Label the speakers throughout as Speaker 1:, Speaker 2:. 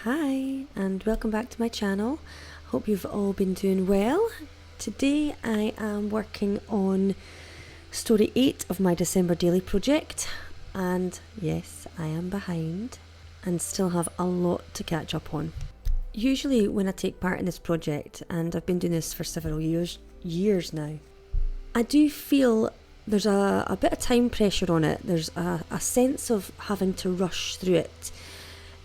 Speaker 1: Hi and welcome back to my channel. Hope you've all been doing well. Today I am working on story 8 of my December daily project, and yes, I am behind and still have a lot to catch up on. Usually when I take part in this project, and I've been doing this for several years now, I do feel there's a bit of time pressure on it. There's a sense of having to rush through it.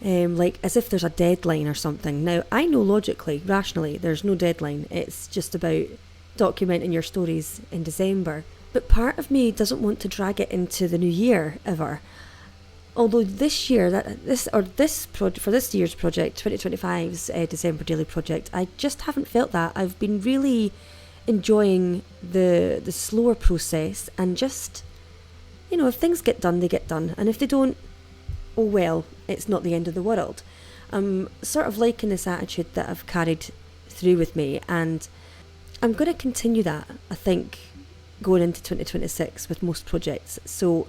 Speaker 1: Like as if there's a deadline or something. Now, I know logically, rationally, there's no deadline. It's just about documenting your stories in December. But part of me doesn't want to drag it into the new year ever. Although this year, for this year's project, 2025's December daily project, I just haven't felt that. I've been really enjoying the slower process, and just, if things get done, they get done, and if they don't, oh well, it's not the end of the world. I'm sort of liking this attitude that I've carried through with me, and I'm going to continue that, I think, going into 2026 with most projects. So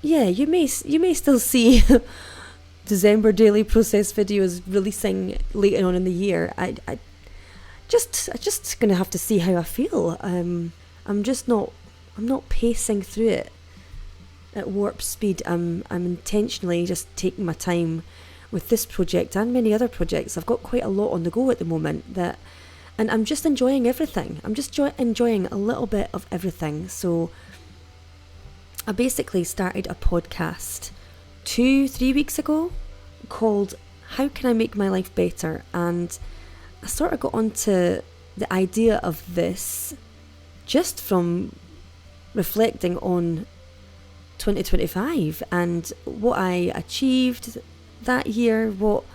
Speaker 1: yeah, you may still see December daily process videos releasing later on in the year. I just going to have to see how I feel. I'm not pacing through it at warp speed. I'm intentionally just taking my time with this project and many other projects. I've got quite a lot on the go at the moment, and I'm just enjoying everything. I'm just enjoying a little bit of everything. So I basically started a podcast 2-3 weeks ago called How Can I Make My Life Better? And I sort of got onto the idea of this just from reflecting on 2025 and what I achieved that year, what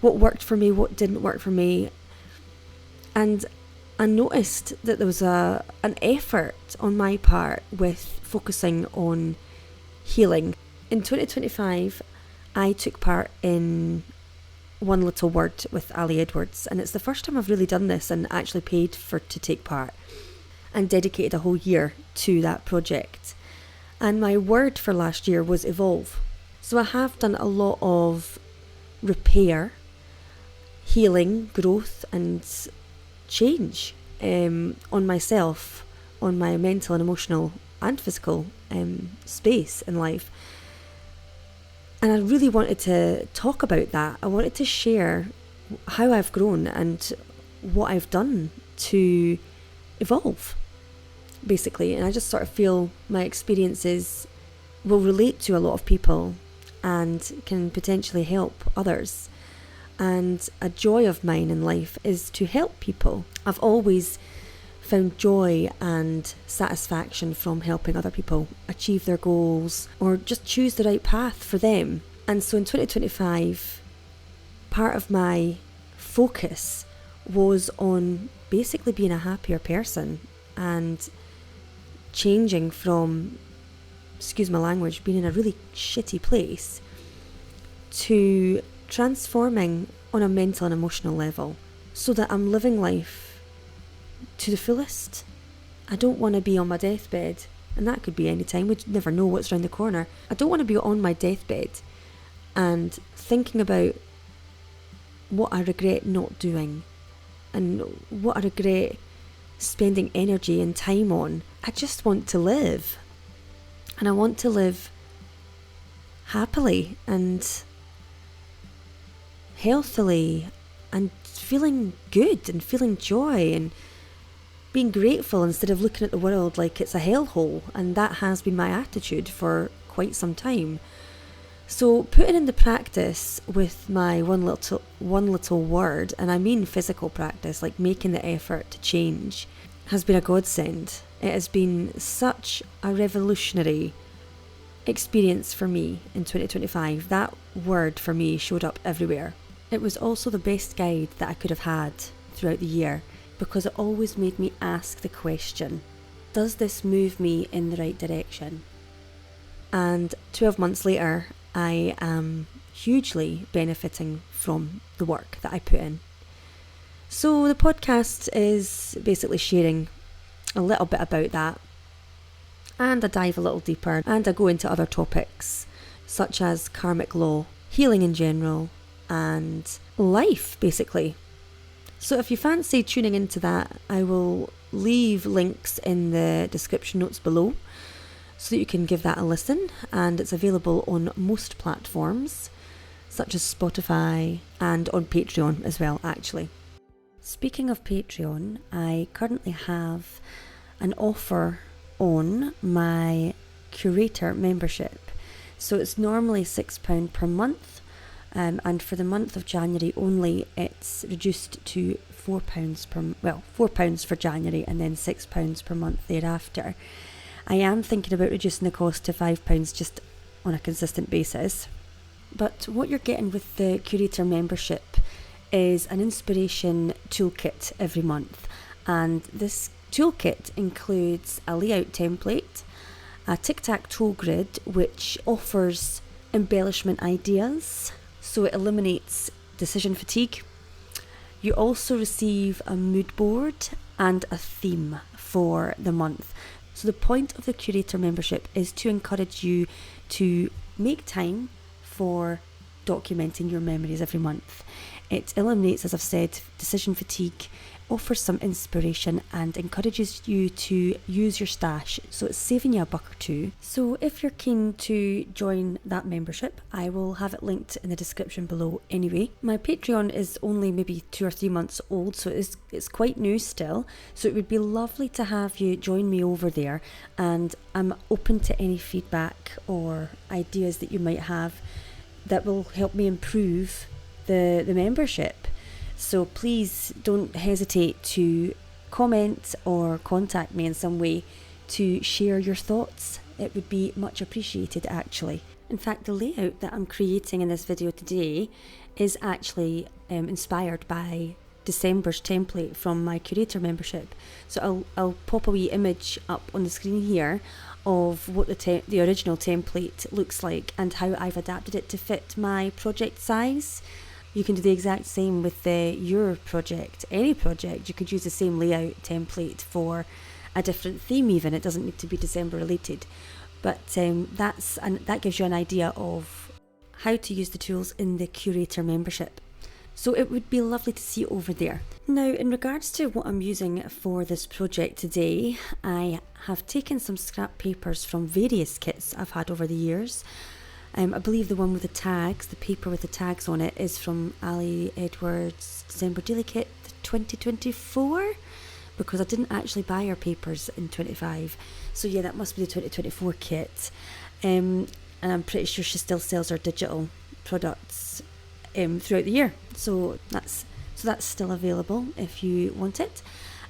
Speaker 1: worked for me, what didn't work for me. And I noticed that there was an effort on my part with focusing on healing. In 2025, I took part in One Little Word with Ali Edwards, and it's the first time I've really done this and actually paid to take part and dedicated a whole year to that project. And my word for last year was evolve. So I have done a lot of repair, healing, growth and change on myself, on my mental and emotional and physical space in life. And I really wanted to talk about that. I wanted to share how I've grown and what I've done to evolve, basically. And I just sort of feel my experiences will relate to a lot of people and can potentially help others. And a joy of mine in life is to help people. I've always found joy and satisfaction from helping other people achieve their goals or just choose the right path for them. And so in 2025, part of my focus was on basically being a happier person and changing from, excuse my language, being in a really shitty place to transforming on a mental and emotional level so that I'm living life to the fullest. I don't want to be on my deathbed, and that could be any time. We never know what's around the corner. I don't want to be on my deathbed and thinking about what I regret not doing and what I regret spending energy and time on. I just want to live, and I want to live happily and healthily and feeling good and feeling joy and being grateful instead of looking at the world like it's a hellhole. And that has been my attitude for quite some time. So putting in the practice with my one little word, and I mean physical practice, like making the effort to change, has been a godsend. It has been such a revolutionary experience for me in 2025. That word for me showed up everywhere. It was also the best guide that I could have had throughout the year, because it always made me ask the question, does this move me in the right direction? And 12 months later, I am hugely benefiting from the work that I put in. So the podcast is basically sharing a little bit about that, and I dive a little deeper, and I go into other topics such as karmic law, healing in general, and life, basically. So if you fancy tuning into that, I will leave links in the description notes below so that you can give that a listen, and it's available on most platforms such as Spotify and on Patreon as well, actually. Speaking of Patreon, I currently have an offer on my curator membership. So it's normally £6 per month, and for the month of January only, it's reduced to £4 for January and then £6 per month thereafter. I am thinking about reducing the cost to £5 just on a consistent basis. But what you're getting with the curator membership is an inspiration toolkit every month, and this toolkit includes a layout template, a tic-tac-toe grid which offers embellishment ideas, so it eliminates decision fatigue. You also receive a mood board and a theme for the month. So the point of the curator membership is to encourage you to make time for documenting your memories every month. It eliminates, as I've said, decision fatigue, offers some inspiration and encourages you to use your stash, so it's saving you a buck or two. So if you're keen to join that membership, I will have it linked in the description below anyway. My Patreon is only maybe 2 or 3 months old, so it's quite new still, so it would be lovely to have you join me over there, and I'm open to any feedback or ideas that you might have that will help me improve the membership. So please don't hesitate to comment or contact me in some way to share your thoughts. It would be much appreciated, actually. In fact, the layout that I'm creating in this video today is actually inspired by December's template from my curator membership. So I'll pop a wee image up on the screen here of what the original template looks like and how I've adapted it to fit my project size. You can do the exact same with your project, any project. You could use the same layout template for a different theme even. It doesn't need to be December related. But that gives you an idea of how to use the tools in the curator membership. So it would be lovely to see you over there. Now, in regards to what I'm using for this project today, I have taken some scrap papers from various kits I've had over the years. I believe the one with the tags, the paper with the tags on it, is from Ali Edwards' December Daily Kit 2024, because I didn't actually buy her papers in 25. So yeah, that must be the 2024 kit. And I'm pretty sure she still sells her digital products throughout the year. So that's still available if you want it.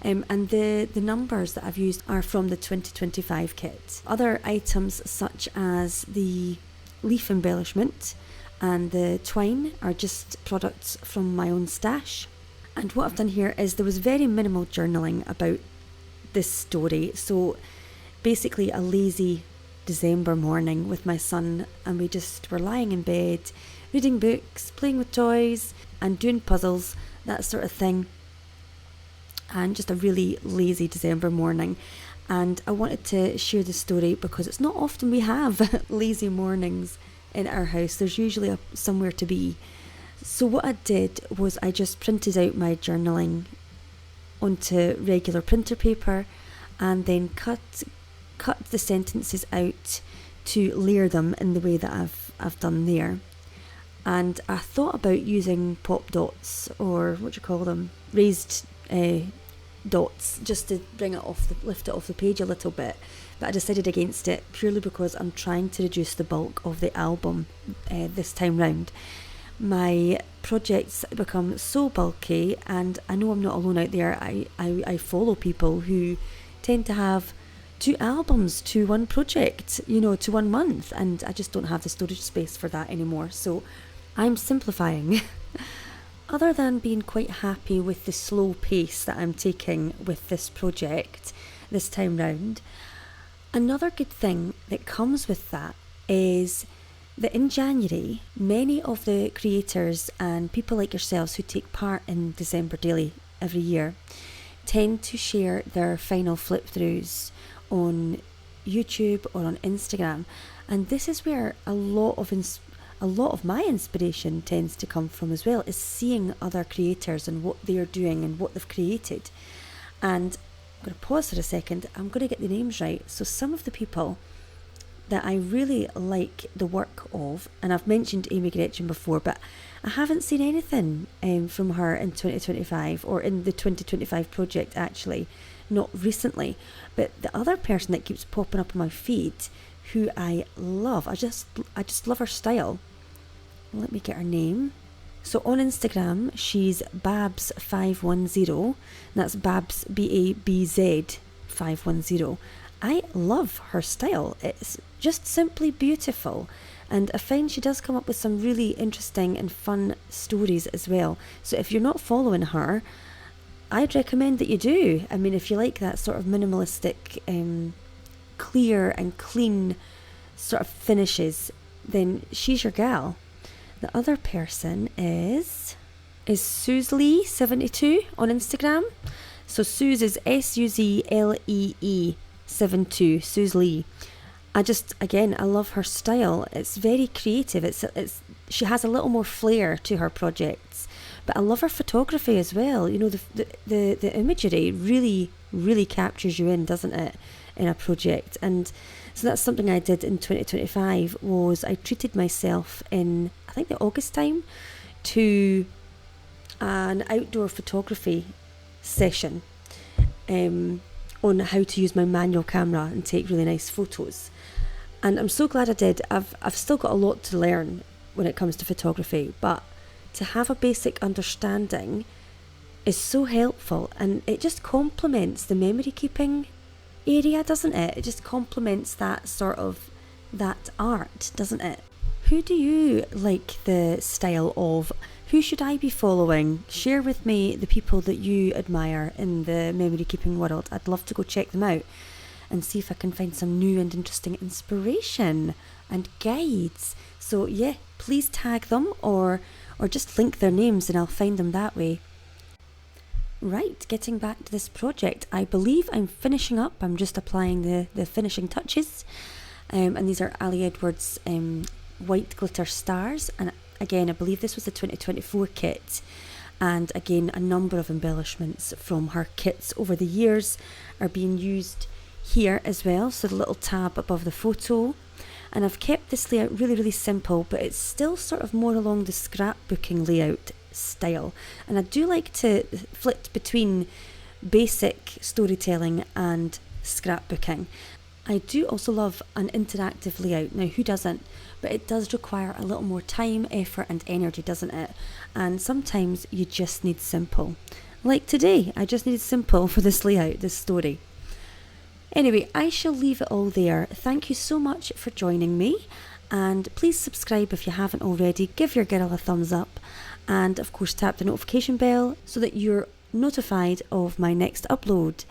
Speaker 1: And the numbers that I've used are from the 2025 kit. Other items such as the leaf embellishment and the twine are just products from my own stash. And what I've done here is there was very minimal journaling about this story. So basically a lazy December morning with my son, and we just were lying in bed, reading books, playing with toys and doing puzzles, that sort of thing. And just a really lazy December morning. And I wanted to share this story because it's not often we have lazy mornings in our house. There's usually somewhere to be. So what I did was I just printed out my journaling onto regular printer paper and then cut the sentences out to layer them in the way that I've done there. And I thought about using pop dots, or what do you call them, raised dots, just to lift it off the page a little bit, but I decided against it purely because I'm trying to reduce the bulk of the album this time round. My projects become so bulky, and I know I'm not alone out there. I follow people who tend to have 2 albums to one project, to 1 month, and I just don't have the storage space for that anymore, so I'm simplifying. Other than being quite happy with the slow pace that I'm taking with this project this time round, another good thing that comes with that is that in January, many of the creators and people like yourselves who take part in December Daily every year tend to share their final flip-throughs on YouTube or on Instagram, and this is where a lot a lot of my inspiration tends to come from as well, is seeing other creators and what they're doing and what they've created. And I'm going to pause for a second. I'm going to get the names right. So some of the people that I really like the work of, and I've mentioned Amy Gretchen before, but I haven't seen anything from her in 2025 or in the 2025 project, actually, not recently. But the other person that keeps popping up on my feed, who I love, I just love her style. Let me get her name. So on Instagram, she's Babs510, and that's Babs, Babz 510. I love her style. It's just simply beautiful. And I find she does come up with some really interesting and fun stories as well. So if you're not following her, I'd recommend that you do. I mean, if you like that sort of minimalistic, clear and clean sort of finishes, then she's your gal. The other person is Suzlee72 on Instagram. So Suze is Suzlee 72, Suzlee. I love her style. It's very creative. She has a little more flair to her projects, but I love her photography as well. You know, the imagery really captures you in, doesn't it, in a project? And so that's something I did in 2025, was I treated myself in, I think, the August time to an outdoor photography session on how to use my manual camera and take really nice photos. And I'm so glad I did. I've still got a lot to learn when it comes to photography, but to have a basic understanding is so helpful, and it just complements the memory keeping area, doesn't it? It just complements that art, doesn't it? Who do you like the style of? Who should I be following? Share with me the people that you admire in the memory keeping world. I'd love to go check them out and see if I can find some new and interesting inspiration and guides. So yeah, please tag them or just link their names and I'll find them that way. Right, getting back to this project, I believe I'm finishing up. I'm just applying the finishing touches, and these are Ali Edwards white glitter stars, and again I believe this was the 2024 kit, and again a number of embellishments from her kits over the years are being used here as well. So the little tab above the photo, and I've kept this layout really simple, but it's still sort of more along the scrapbooking layout style, and I do like to flit between basic storytelling and scrapbooking. I do also love an interactive layout. Now, who doesn't? But it does require a little more time, effort and energy, doesn't it? And sometimes you just need simple. Like today, I just needed simple for this layout, this story. Anyway, I shall leave it all there. Thank you so much for joining me, and please subscribe if you haven't already. Give your girl a thumbs up, and of course tap the notification bell so that you're notified of my next upload.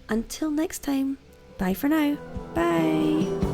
Speaker 1: Until next time, bye for now. Bye.